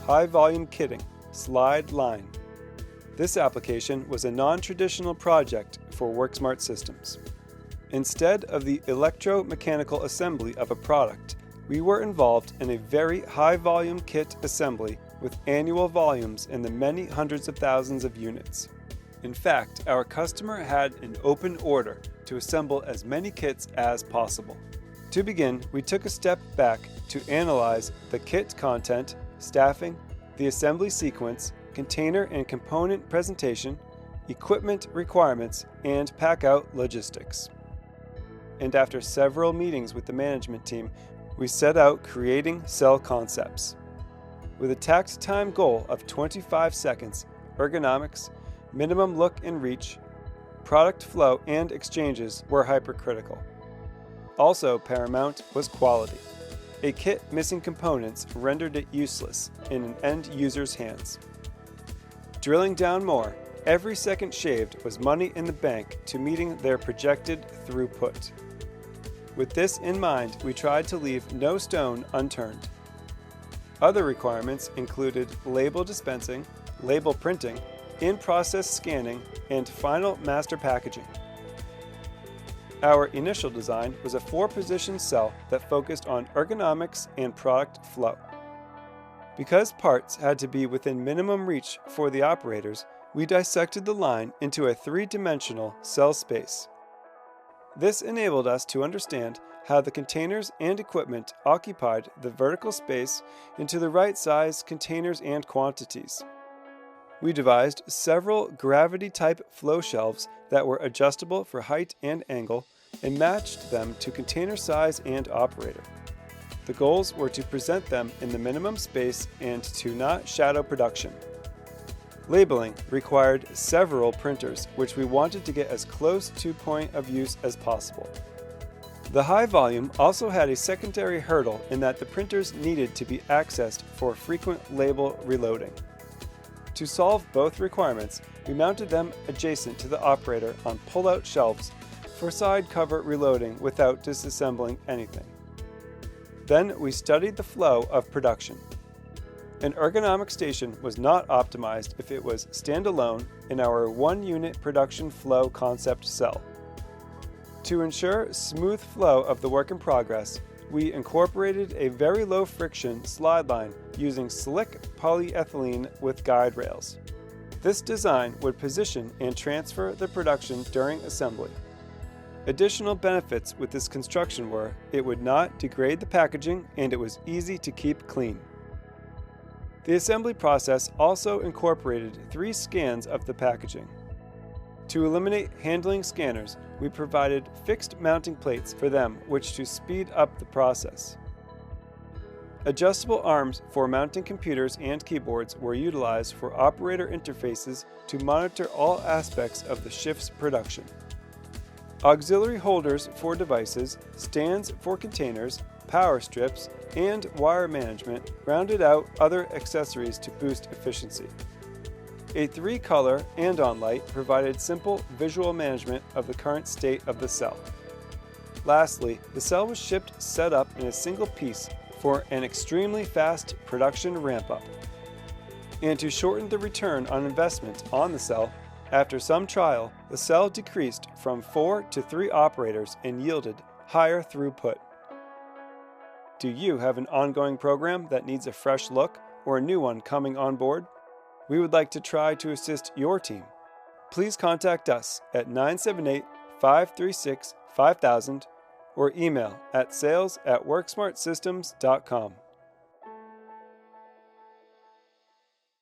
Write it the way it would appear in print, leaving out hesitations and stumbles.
high-volume kitting, slide line. This application was a non-traditional project for Worksmart Systems. Instead of the electromechanical assembly of a product, we were involved in a very high-volume kit assembly with annual volumes in the many hundreds of thousands of units. In fact, our customer had an open order to assemble as many kits as possible. To begin, we took a step back to analyze the kit content, staffing, the assembly sequence, container and component presentation, equipment requirements, and pack-out logistics. And after several meetings with the management team, we set out creating cell concepts. With a takt time goal of 25 seconds, ergonomics, minimum look and reach, product flow and exchanges were hypercritical. Also paramount was quality. A kit missing components rendered it useless in an end user's hands. Drilling down more, every second shaved was money in the bank to meeting their projected throughput. With this in mind, we tried to leave no stone unturned. Other requirements included label dispensing, label printing, in-process scanning, and final master packaging. Our initial design was a 4-position cell that focused on ergonomics and product flow. Because parts had to be within minimum reach for the operators, we dissected the line into a 3-dimensional cell space. This enabled us to understand how the containers and equipment occupied the vertical space into the right size containers and quantities. We devised several gravity-type flow shelves that were adjustable for height and angle and matched them to container size and operator. The goals were to present them in the minimum space and to not shadow production. Labeling required several printers, which we wanted to get as close to point of use as possible. The high volume also had a secondary hurdle in that the printers needed to be accessed for frequent label reloading. To solve both requirements, we mounted them adjacent to the operator on pull-out shelves for side cover reloading without disassembling anything. Then we studied the flow of production. An ergonomic station was not optimized if it was standalone in our 1-unit production flow concept cell. To ensure smooth flow of the work in progress, we incorporated a very low friction slide line using slick polyethylene with guide rails. This design would position and transfer the production during assembly. Additional benefits with this construction were it would not degrade the packaging and it was easy to keep clean. The assembly process also incorporated 3 scans of the packaging. To eliminate handling scanners, we provided fixed mounting plates for them, which to speed up the process. Adjustable arms for mounting computers and keyboards were utilized for operator interfaces to monitor all aspects of the shift's production. Auxiliary holders for devices, stands for containers, power strips, and wire management rounded out other accessories to boost efficiency. A 3-color and-on light provided simple visual management of the current state of the cell. Lastly, the cell was shipped set up in a single piece for an extremely fast production ramp-up. And to shorten the return on investment on the cell, after some trial, the cell decreased from 4 to 3 operators and yielded higher throughput. Do you have an ongoing program that needs a fresh look or a new one coming on board? We would like to try to assist your team. Please contact us at 978-536-5000 or email at sales@worksmartsystems.com.